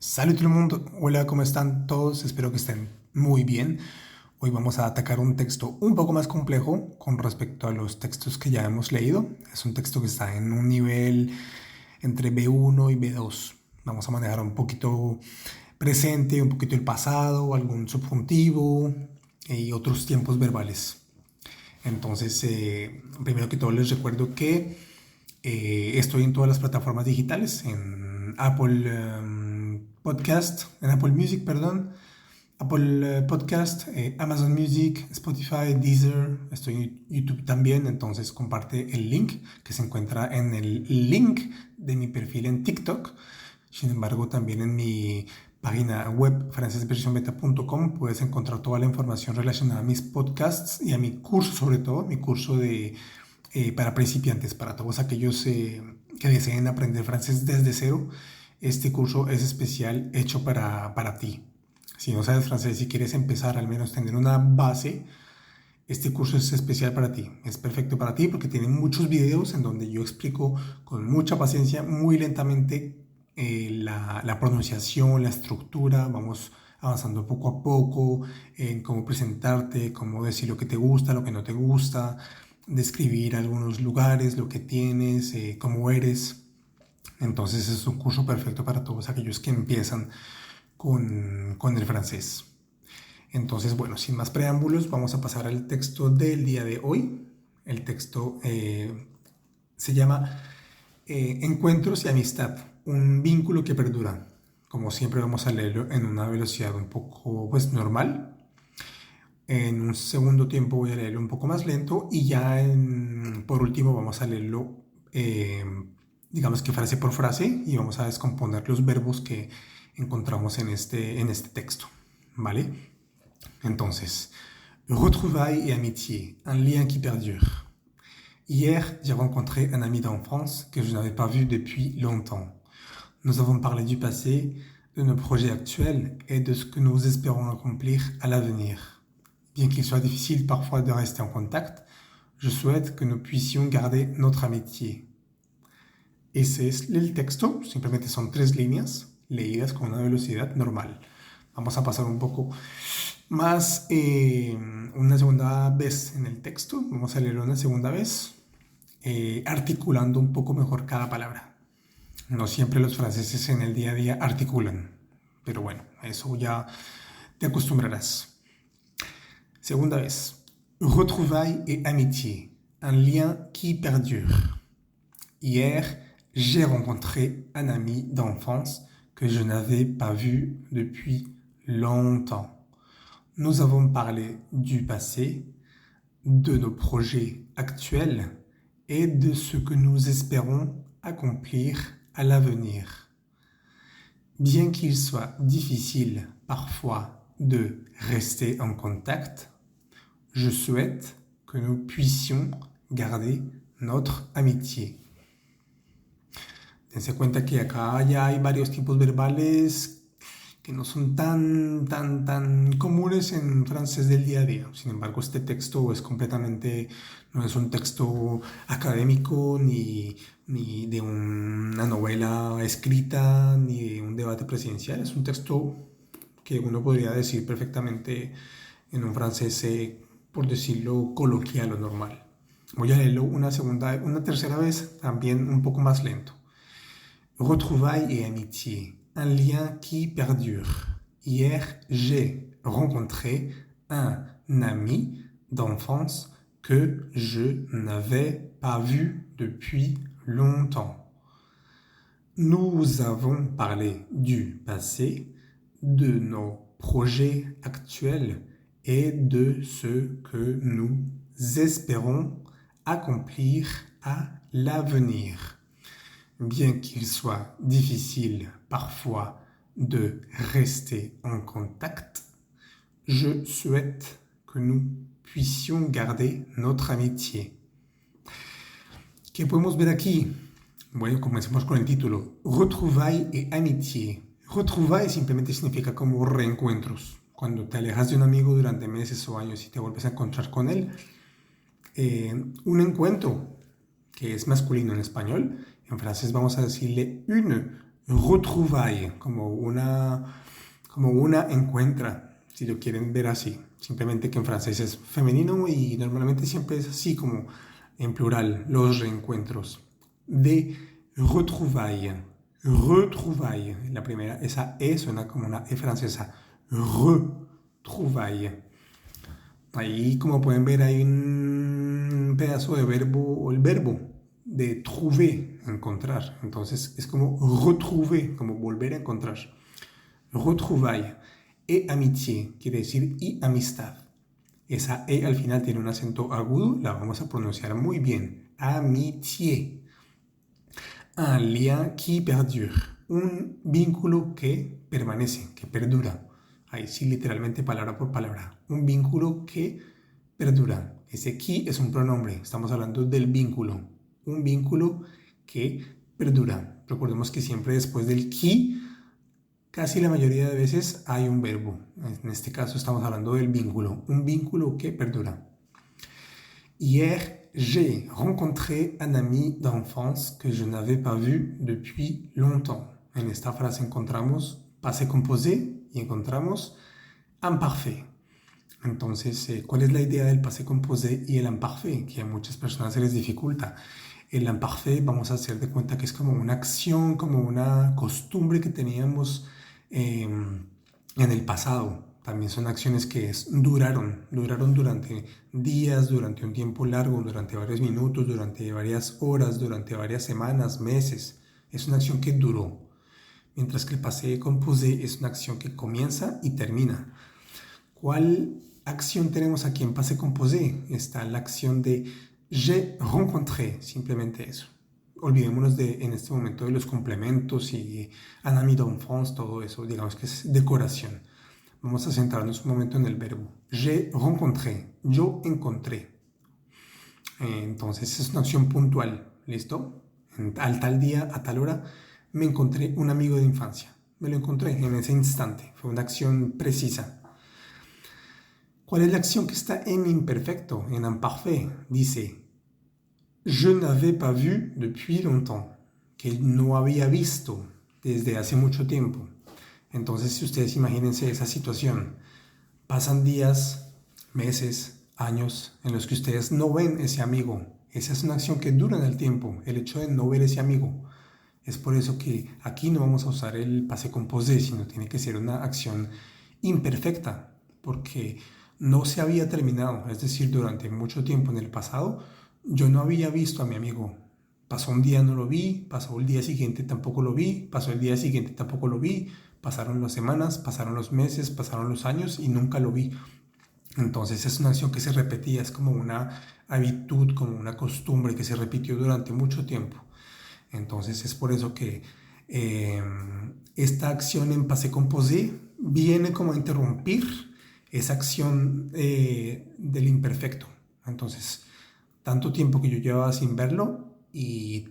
Salut tout le monde, hola, ¿cómo están todos? Espero que estén muy bien. Hoy vamos a atacar un texto un poco más complejo con respecto a los textos que ya hemos leído. Es un texto que está en un nivel entre B1 y B2. Vamos a manejar un poquito presente, un poquito el pasado, algún subjuntivo y otros tiempos verbales. Entonces, primero que todo les recuerdo que estoy en todas las plataformas digitales, en Apple Podcast, en Apple Music, perdón, Apple Podcast, Amazon Music, Spotify, Deezer, estoy en YouTube también, entonces comparte el link que se encuentra en el link de mi perfil en TikTok. Sin embargo, también en mi página web francesversiónbeta.com puedes encontrar toda la información relacionada a mis podcasts y a mi curso, sobre todo, mi curso para principiantes, para todos aquellos que deseen aprender francés desde cero. Este curso es especial, hecho para ti. Si no sabes francés y quieres empezar, al menos tener una base, este curso es especial para ti. Es perfecto para ti porque tiene muchos videos en donde yo explico con mucha paciencia, muy lentamente, la pronunciación, la estructura. Vamos avanzando poco a poco en cómo presentarte, cómo decir lo que te gusta, lo que no te gusta, describir algunos lugares, lo que tienes, cómo eres. Entonces es un curso perfecto para todos aquellos que empiezan con el francés. Entonces, bueno, sin más preámbulos, vamos a pasar al texto del día de hoy. El texto se llama Encuentros y amistad, un vínculo que perdura. Como siempre vamos a leerlo en una velocidad un poco pues normal. En un segundo tiempo voy a leerlo un poco más lento y ya por último vamos a leerlo digamos que frase por frase y vamos a descomponer los verbos que encontramos en este texto, ¿vale? Entonces, retrouvailles et amitié, un lien qui perdure. Hier, j'ai rencontré un ami d'enfance que je n'avais pas vu depuis longtemps. Nous avons parlé du passé, de nos projets actuels et de ce que nous espérons accomplir à l'avenir. Bien qu'il soit difficile parfois de rester en contact, je souhaite que nous puissions garder notre amitié. Ese es el texto, simplemente son 3 líneas leídas con una velocidad normal. Vamos a pasar un poco más una segunda vez en el texto. Vamos a leerlo una segunda vez, articulando un poco mejor cada palabra. No siempre los franceses en el día a día articulan, pero bueno, eso ya te acostumbrarás. Segunda vez. Retrouvailles et amitié, un lien qui perdure. Hier, j'ai rencontré un ami d'enfance que je n'avais pas vu depuis longtemps. Nous avons parlé du passé, de nos projets actuels et de ce que nous espérons accomplir à l'avenir. Bien qu'il soit difficile parfois de rester en contact, je souhaite que nous puissions garder notre amitié. Dense cuenta que acá ya hay varios tipos verbales que no son tan comunes en francés del día a día. Sin embargo, este texto no es un texto académico, ni de una novela escrita, ni de un debate presidencial. Es un texto que uno podría decir perfectamente en un francés, por decirlo coloquial o normal. Voy a leerlo una tercera vez, también un poco más lento. Retrouvailles et amitié, un lien qui perdure. Hier, j'ai rencontré un ami d'enfance que je n'avais pas vu depuis longtemps. Nous avons parlé du passé, de nos projets actuels et de ce que nous espérons accomplir à l'avenir. Bien qu'il soit difficile parfois de rester en contact, je souhaite que nous puissions garder notre amitié. ¿Qué podemos ver aquí? Bueno, comencemos con el título. Retrouvailles et amitié. Retrouvailles simplemente significa como reencuentros. Cuando te alejas de un amigo durante meses o años y te vuelves a encontrar con él. Un encuentro, que es masculino en español. En francés vamos a decirle une retrouvaille, como una encuentra, si lo quieren ver así. Simplemente que en francés es femenino y normalmente siempre es así como en plural, los reencuentros. De retrouvailles. Retrouvailles. La primera, esa E suena como una E francesa. Retrouvailles. Ahí, como pueden ver, hay un pedazo de verbo, o el verbo de trouver, encontrar. Entonces es como retrouver, como volver a encontrar. Retrouvailles. Et amitié, quiere decir y amistad. Esa E al final tiene un acento agudo, la vamos a pronunciar muy bien. Amitié. Un lien qui perdure. Un vínculo que permanece, que perdura. Ahí sí, literalmente palabra por palabra. Un vínculo que perdura. Ese qui es un pronombre. Estamos hablando del vínculo. Un vínculo que perdura. Recordemos que siempre después del qui, casi la mayoría de veces hay un verbo. En este caso estamos hablando del vínculo. Un vínculo que perdura. Hier, j'ai rencontré un ami d'enfance que je n'avais pas vu depuis longtemps. En esta frase encontramos passé composé y encontramos imparfait. Entonces, ¿cuál es la idea del passé composé y el imparfait? Que a muchas personas se les dificulta. El imparfait vamos a hacer de cuenta que es como una acción, como una costumbre que teníamos en el pasado. También son acciones que duraron durante días, durante un tiempo largo, durante varios minutos, durante varias horas, durante varias semanas, meses. Es una acción que duró. Mientras que el passé composé es una acción que comienza y termina. ¿Cuál acción tenemos aquí en passé composé? Está la acción de j'ai rencontré, simplemente eso. Olvidémonos en este momento de los complementos y un ami d'enfance, todo eso, digamos que es decoración. Vamos a centrarnos un momento en el verbo. J'ai rencontré, yo encontré. Entonces es una acción puntual, ¿listo? Al tal día, a tal hora, me encontré un amigo de infancia. Me lo encontré en ese instante, fue una acción precisa. ¿Cuál es la acción que está en imperfecto, en imparfait? Dice, je n'avais pas vu depuis longtemps, que no había visto desde hace mucho tiempo. Entonces, si ustedes imagínense esa situación, pasan días, meses, años en los que ustedes no ven ese amigo. Esa es una acción que dura en el tiempo, el hecho de no ver ese amigo. Es por eso que aquí no vamos a usar el passé composé, sino tiene que ser una acción imperfecta, porque no se había terminado, es decir, durante mucho tiempo en el pasado, yo no había visto a mi amigo. Pasó un día, no lo vi, pasó el día siguiente, tampoco lo vi, pasó el día siguiente, tampoco lo vi, pasaron las semanas, pasaron los meses, pasaron los años y nunca lo vi. Entonces es una acción que se repetía, es como una habitud, como una costumbre que se repitió durante mucho tiempo. Entonces es por eso que esta acción en passé composé viene como a interrumpir esa acción del imperfecto. Entonces, tanto tiempo que yo llevaba sin verlo y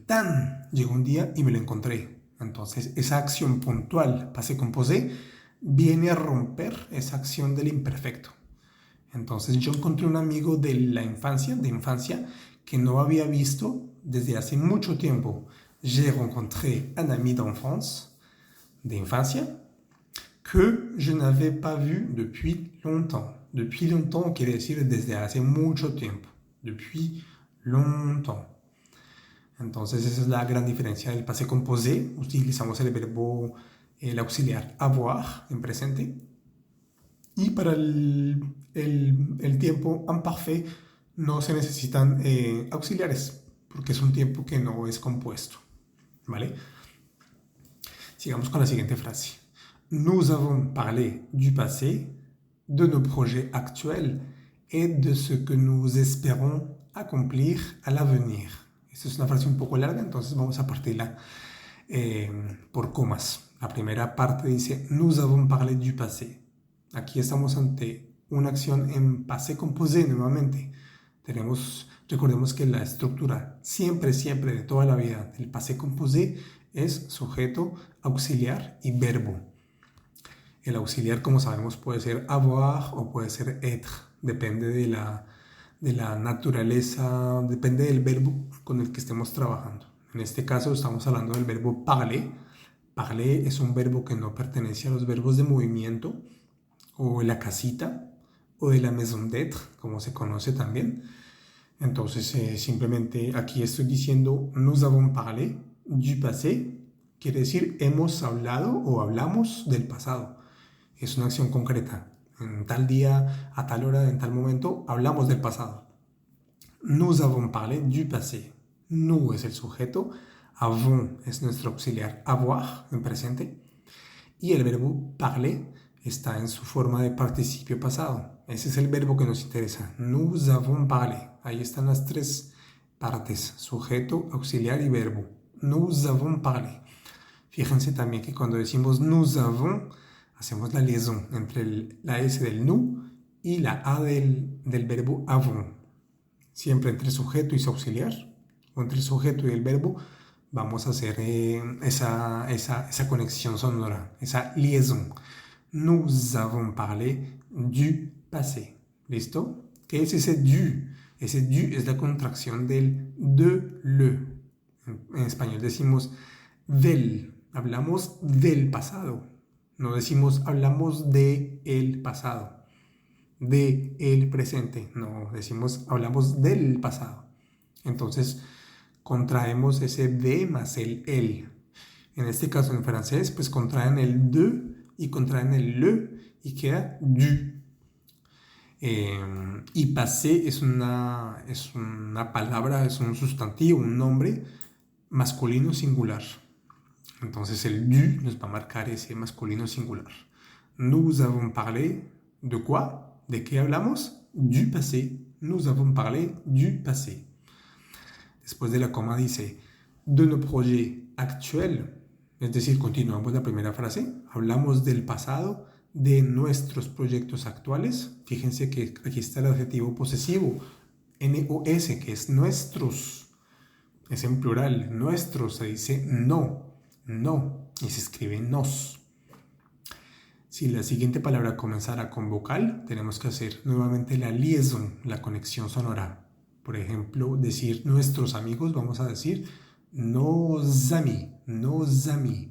llegó un día y me lo encontré. Entonces, esa acción puntual, passé composé, viene a romper esa acción del imperfecto. Entonces, yo encontré un amigo de infancia, que no había visto desde hace mucho tiempo. J'ai rencontré un ami d'enfance, de infancia, que je n'avais pas vu depuis longtemps. Depuis longtemps quiere decir desde hace mucho tiempo. Depuis longtemps. Entonces esa es la gran diferencia del passé composé. Utilizamos el verbo, el auxiliar avoir en presente. Y para el tiempo imparfait no se necesitan auxiliares, porque es un tiempo que no es compuesto. ¿Vale? Sigamos con la siguiente frase. Nous avons parlé du passé, de nos projets actuels et de ce que nous espérons accomplir à l'avenir. Esta es una frase un poco larga, entonces vamos a partirla por comas. La primera parte dice, nous avons parlé du passé. Aquí estamos ante una acción en passé composé nuevamente. Recordemos que la estructura siempre de toda la vida del passé composé es sujeto, auxiliar y verbo. El auxiliar, como sabemos, puede ser avoir o puede ser être. Depende de la naturaleza, depende del verbo con el que estemos trabajando. En este caso estamos hablando del verbo parler. Parler es un verbo que no pertenece a los verbos de movimiento o la casita o de la maison d'être, como se conoce también. Entonces, simplemente aquí estoy diciendo nous avons parlé du passé, quiere decir hemos hablado o hablamos del pasado. Es una acción concreta. En tal día, a tal hora, en tal momento, hablamos del pasado. Nous avons parlé du passé. Nous es el sujeto, avons es nuestro auxiliar avoir en presente y el verbo parler está en su forma de participio pasado. Ese es el verbo que nos interesa. Nous avons parlé. Ahí están las tres partes, sujeto, auxiliar y verbo. Nous avons parlé. Fíjense también que cuando decimos nous avons, hacemos la liaison entre la S del nous y la A del verbo avons. Siempre entre sujeto y su auxiliar, o entre el sujeto y el verbo, vamos a hacer esa conexión sonora, esa liaison. Nous avons parlé du passé. ¿Listo? ¿Qué es ese du? Ese du es la contracción del de le. En español decimos del. Hablamos del pasado. No decimos hablamos de el pasado, de el presente. No, decimos hablamos del pasado. Entonces, contraemos ese de más el el. En este caso, en francés, pues contraen el de y contraen el le y queda du. Y passé es una palabra, es un sustantivo, un nombre masculino singular. Entonces el du nos va a marcar ese masculino singular. Nous avons parlé de quoi? ¿De qué hablamos? Du passé. Nous avons parlé du passé. Después de la coma dice de nos projets actuels, es decir, continuamos la primera frase, hablamos del pasado, de nuestros proyectos actuales. Fíjense que aquí está el adjetivo posesivo, NOS, que es nuestros, es en plural, nuestros, se dice no, y se escribe nos. Si la siguiente palabra comenzara con vocal, tenemos que hacer nuevamente la liaison, la conexión sonora. Por ejemplo, decir nuestros amigos, vamos a decir nos amis, nos amis.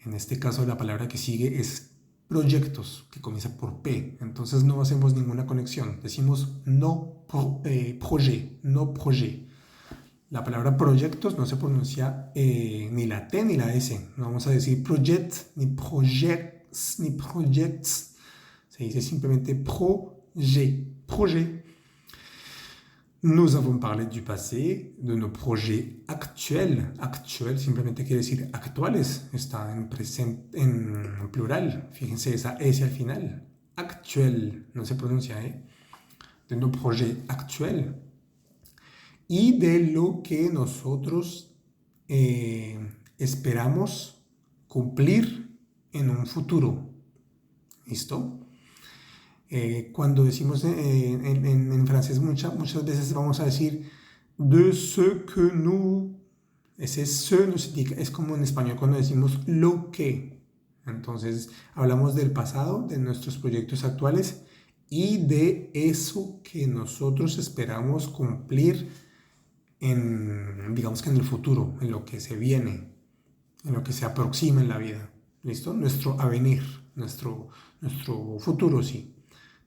En este caso la palabra que sigue es proyectos, que comienza por P. Entonces no hacemos ninguna conexión. Decimos no projet, no projet. La palabra proyectos no se pronuncia ni la T ni la S. No vamos a decir project, ni projects, ni projects. Se dice simplemente projet, projet. Nous avons parlé du passé, de nos projets actuels. Actuel simplemente quiere decir actuales. Está en plural. Fíjense esa S al final. Actuel. No se pronuncia, ¿eh? De nos projets actuels. Y de lo que nosotros esperamos cumplir en un futuro. ¿Listo? Cuando decimos en francés muchas veces vamos a decir de ce que nous, ese ce nos indica, es como en español cuando decimos lo que. Entonces hablamos del pasado, de nuestros proyectos actuales y de eso que nosotros esperamos cumplir digamos que en el futuro, en lo que se viene, en lo que se aproxima en la vida. ¿Listo? Nuestro avenir, nuestro futuro, sí.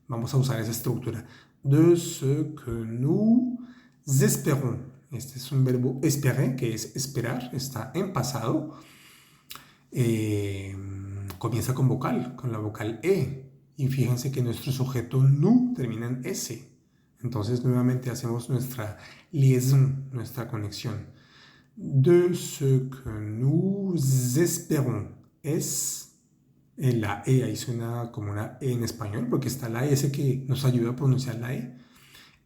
Vamos a usar esa estructura. De ce que nous espérons. Este es un verbo espérer, que es esperar, está en pasado. Comienza con vocal, con la vocal E. Y fíjense que nuestro sujeto nous termina en S. Entonces nuevamente hacemos nuestra liaison, nuestra conexión. De ce que nous espérons. Es la E, ahí suena como una E en español, porque está la S que nos ayuda a pronunciar la E.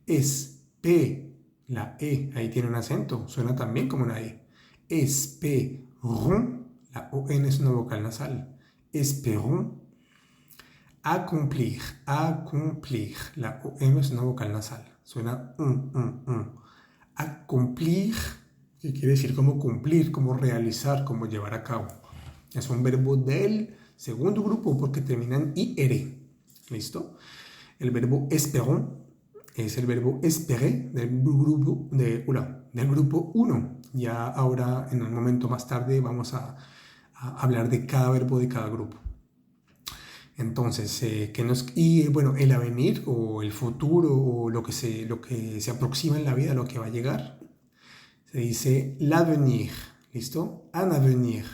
Es P, la E, ahí tiene un acento, suena también como una E. Esperons, la ON es una vocal nasal. Esperons. Accomplir, accomplir, la OM es una vocal nasal, suena Accomplir, que quiere decir como cumplir, como realizar, como llevar a cabo. Es un verbo del segundo grupo porque termina en IR. ¿Listo? El verbo esperons es el verbo espérer del grupo 1. Ya ahora, en un momento más tarde, vamos a hablar de cada verbo de cada grupo. Entonces, y bueno, el avenir o el futuro o lo que se aproxima en la vida, lo que va a llegar, se dice l'avenir, ¿listo? Un avenir,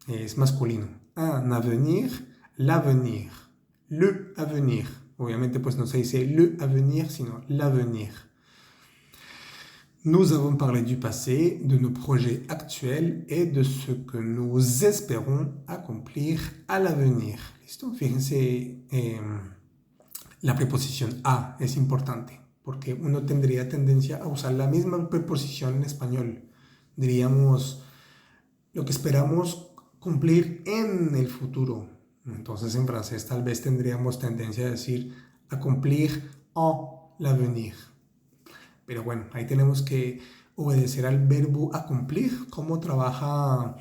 es masculino. Un avenir, l'avenir, le avenir. Obviamente pues no se dice le avenir, sino l'avenir. Nous avons parlé du passé, de nos projets actuels et de ce que nous espérons accomplir à l'avenir. ¿Listo? Fíjense, la preposición a es importante porque uno tendría tendencia a usar la misma preposición en español. Diríamos lo que esperamos cumplir en el futuro. Entonces en francés tal vez tendríamos tendencia a decir accomplir en l'avenir. Pero bueno, ahí tenemos que obedecer al verbo accomplir. ¿Cómo trabaja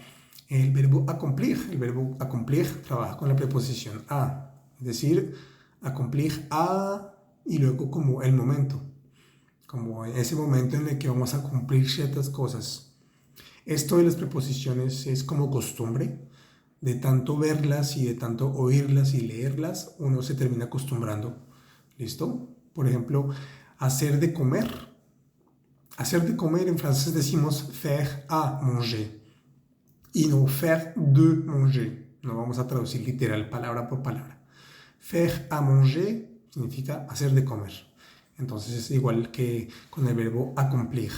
el verbo accomplir? El verbo accomplir trabaja con la preposición a. Es decir, accomplir a y luego como el momento. Como ese momento en el que vamos a cumplir ciertas cosas. Esto de las preposiciones es como costumbre. De tanto verlas y de tanto oírlas y leerlas, uno se termina acostumbrando. ¿Listo? Por ejemplo, hacer de comer. Hacer de comer en francés decimos faire à manger y no faire de manger. No vamos a traducir literal palabra por palabra. Faire à manger significa hacer de comer. Entonces es igual que con el verbo accomplir.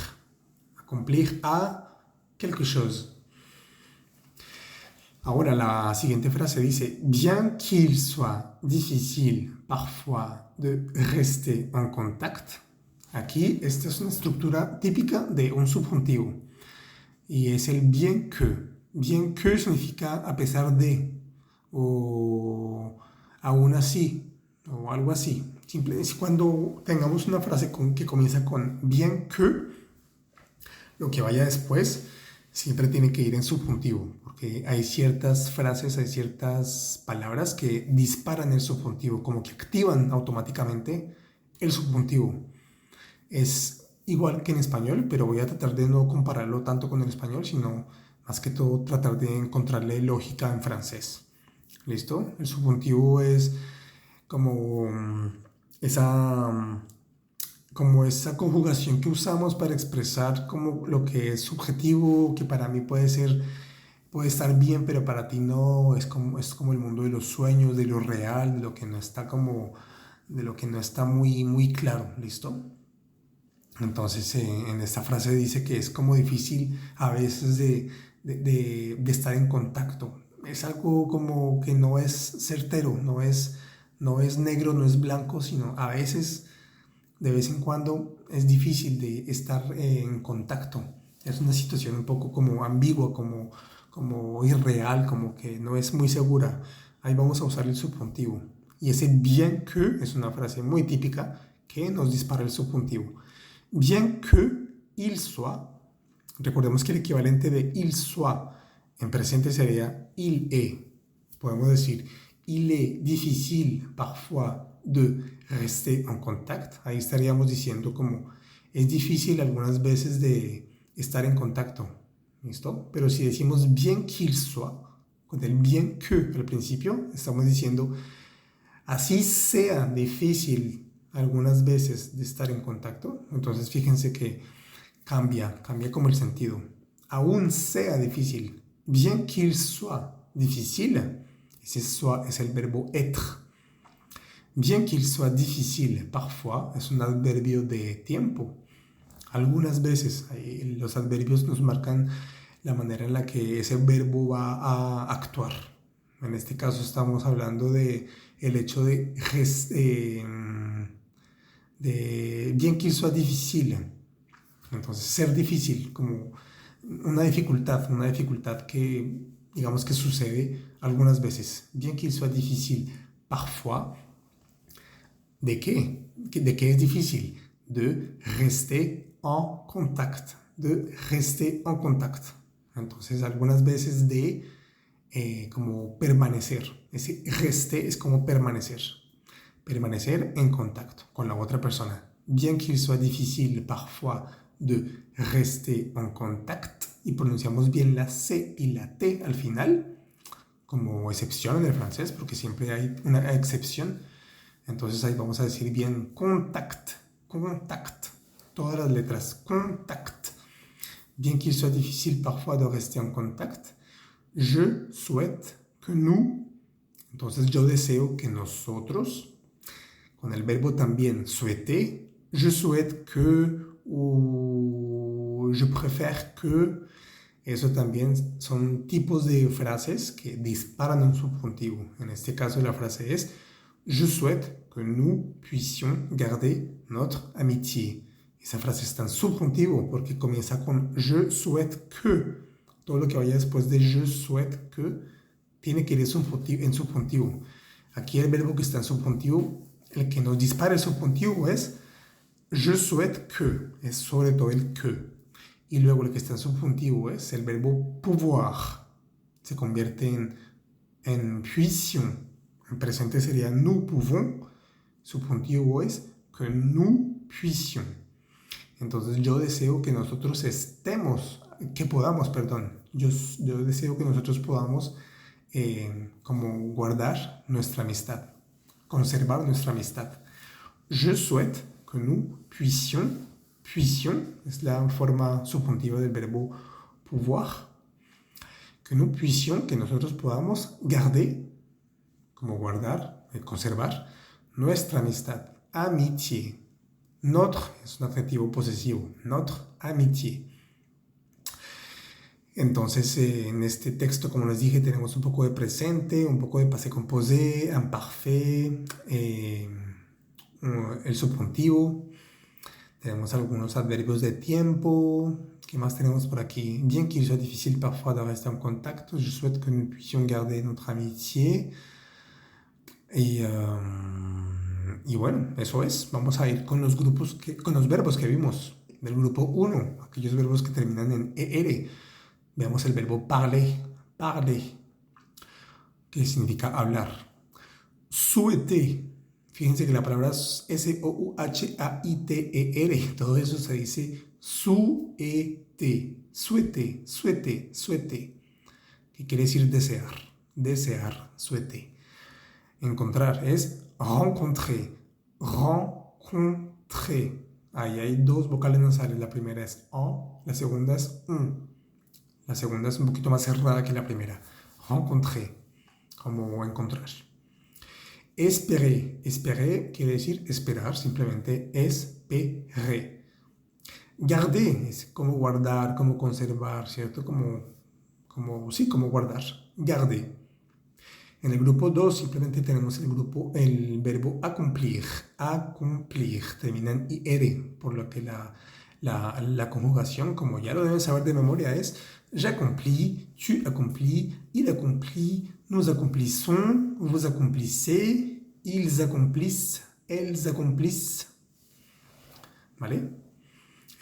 Accomplir à quelque chose. Ahora la siguiente frase dice: bien qu'il soit difficile parfois de rester en contact. Aquí esta es una estructura típica de un subjuntivo y es el bien que. Bien que significa a pesar de o aún así o algo así. Simplemente cuando tengamos una frase que comienza con bien que, lo que vaya después siempre tiene que ir en subjuntivo, porque hay ciertas frases, hay ciertas palabras que disparan el subjuntivo, como que activan automáticamente el subjuntivo. Es igual que en español, pero voy a tratar de no compararlo tanto con el español, sino más que todo tratar de encontrarle lógica en francés. ¿Listo? El subjuntivo es como esa conjugación que usamos para expresar como lo que es subjetivo, que para mí puede estar bien, pero para ti no, es como el mundo de los sueños, de lo real, de lo que no está muy, muy claro, ¿listo? Entonces en esta frase dice que es como difícil a veces de estar en contacto. Es algo como que no es certero, no es negro, no es blanco, sino a veces, de vez en cuando, es difícil de estar en contacto. Es una situación un poco como ambigua, como irreal, como que no es muy segura. Ahí vamos a usar el subjuntivo. Y ese bien que es una frase muy típica que nos dispara el subjuntivo. Bien que il soit, recordemos que el equivalente de il soit en presente sería il est. Podemos decir, il est difficile parfois de rester en contact. Ahí estaríamos diciendo como es difícil algunas veces de estar en contacto. ¿Listo? Pero si decimos bien qu'il soit, con el bien que al principio, estamos diciendo así sea difícil algunas veces de estar en contacto. Entonces fíjense que cambia como el sentido. Aún sea difícil. Bien qu'il soit difficile. Ese soit es el verbo être. Bien qu'il soit difficile, parfois, es un adverbio de tiempo. Algunas veces los adverbios nos marcan la manera en la que ese verbo va a actuar. En este caso estamos hablando de el hecho de bien qu'il soit difficile. Entonces, ser difícil, como una dificultad que digamos que sucede algunas veces. Bien qu'il soit difficile, parfois. ¿De qué? ¿De qué es difícil? De rester en contact. De rester en contact. Entonces, algunas veces de como permanecer. Ese rester es como permanecer. Permanecer en contacto con la otra persona. Bien qu'il soit difficile parfois de rester en contact, y pronunciamos bien la C y la T al final, como excepción en el francés, porque siempre hay una excepción. Entonces ahí vamos a decir bien contact, contact, todas las letras, contact. Bien qu'il soit difficile parfois de rester en contact, je souhaite que nous, entonces yo deseo que nosotros, con el verbo también souhaiter, je souhaite que o je préfère que, eso también son tipos de frases que disparan un subjuntivo. En este caso la frase es je souhaite que nous puissions garder notre amitié. Esa frase está en subjuntivo porque comienza con je souhaite que. Todo lo que vaya después de je souhaite que tiene que ir en subjuntivo. Aquí el verbo que está en subjuntivo, el que nos dispara el subjuntivo es je souhaite que, es sobre todo el que. Y luego el que está en subjuntivo es el verbo pouvoir. Se convierte en puissions. En presente sería nous pouvons. Subjuntivo es que nous puissions. Entonces yo deseo que nosotros yo deseo que nosotros podamos como guardar nuestra amistad, conservar nuestra amistad. Je souhaite que nous puissions es la forma subjuntiva del verbo pouvoir, que nous puissions, que nosotros podamos garder, como guardar, conservar, nuestra amistad, amitié. Notre es un adjetivo posesivo, notre amitié. Entonces, en este texto, como les dije, tenemos un poco de presente, un poco de passé composé, imparfait, el subjuntivo. Tenemos algunos adverbios de tiempo. ¿Qué más tenemos por aquí? Bien qu'il soit difficile parfois de rester en contacto, je souhaite que nous puissions garder notre amitié. Y bueno, eso es. Vamos a ir con los con los verbos que vimos. Del grupo 1, aquellos verbos que terminan en ER. Veamos el verbo parler, parler, que significa hablar. Souhaiter. Fíjense que la palabra es S-O-U-H-A-I-T-E-R. Todo eso se dice souhaiter, souhaiter, souhaiter, souhaiter. Que quiere decir desear, desear, souhaiter. Encontrar es rencontrer, rencontrer. Ahí hay dos vocales nasales. La primera es en, la segunda es un. La segunda es un poquito más cerrada que la primera. Rencontrer, como encontrar. Espérer. Espérer quiere decir esperar, simplemente espérer. Garder es como guardar, como conservar, ¿cierto? Como guardar. Garder. En el grupo 2 simplemente tenemos el verbo accomplir. Accomplir. Termina en IR, por lo que la conjugación, como ya lo deben saber de memoria, es j'accomplis, tu accomplis, il accomplit, nous accomplissons, vous accomplissez, ils accomplissent, elles accomplissent. ¿Vale?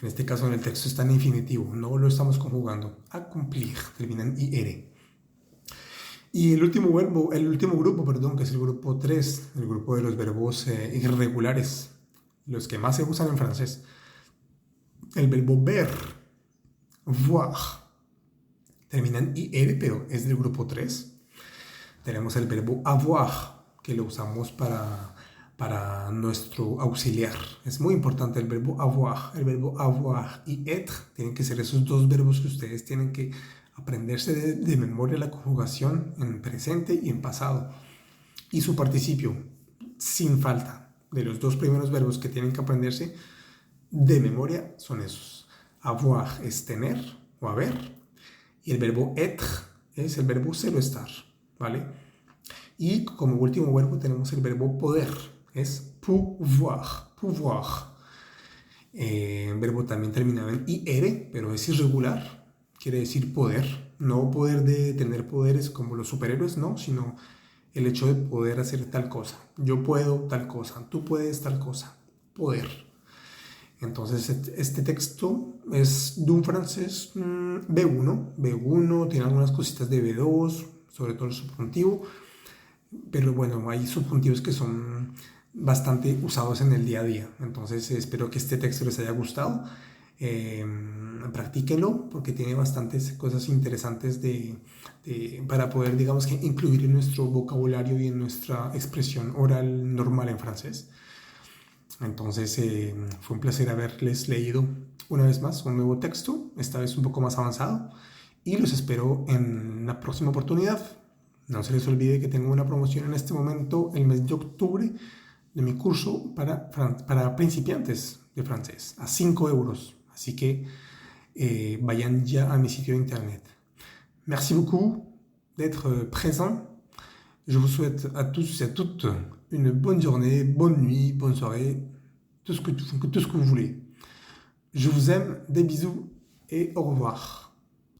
En este caso en el texto está en infinitivo, no lo estamos conjugando. Accomplir, termina en IR. Y el último grupo, que es el grupo 3, el grupo de los verbos irregulares, los que más se usan en francés. El verbo ver, voir, termina en IR, pero es del grupo 3. Tenemos el verbo avoir, que lo usamos para nuestro auxiliar. Es muy importante el verbo avoir. El verbo avoir y être tienen que ser esos dos verbos que ustedes tienen que aprenderse de memoria la conjugación en presente y en pasado. Y su participio, sin falta, de los dos primeros verbos que tienen que aprenderse de memoria son esos. Avoir es tener o haber. Y el verbo être es el verbo ser o estar, ¿vale? Y como último verbo tenemos el verbo poder, es pouvoir, pouvoir. El verbo también terminado en IR, pero es irregular, quiere decir poder. No poder de tener poderes como los superhéroes, no, sino el hecho de poder hacer tal cosa. Yo puedo tal cosa, tú puedes tal cosa, poder. Entonces este texto es de un francés B1, tiene algunas cositas de B2, sobre todo el subjuntivo, pero bueno, hay subjuntivos que son bastante usados en el día a día. Entonces espero que este texto les haya gustado Practíquenlo porque tiene bastantes cosas interesantes para poder, digamos que, incluir en nuestro vocabulario y en nuestra expresión oral normal en francés. Entonces fue un placer haberles leído una vez más un nuevo texto, esta vez un poco más avanzado, y los espero en la próxima oportunidad. No se les olvide que tengo una promoción en este momento, el mes de octubre, de mi curso para principiantes de francés, a 5 euros. Así que vayan ya a mi sitio de internet. Merci beaucoup d'être présent. Je vous souhaite à tous et à toutes une bonne journée, bonne nuit, bonne soirée, tout ce que vous voulez. Je vous aime, des bisous et au revoir.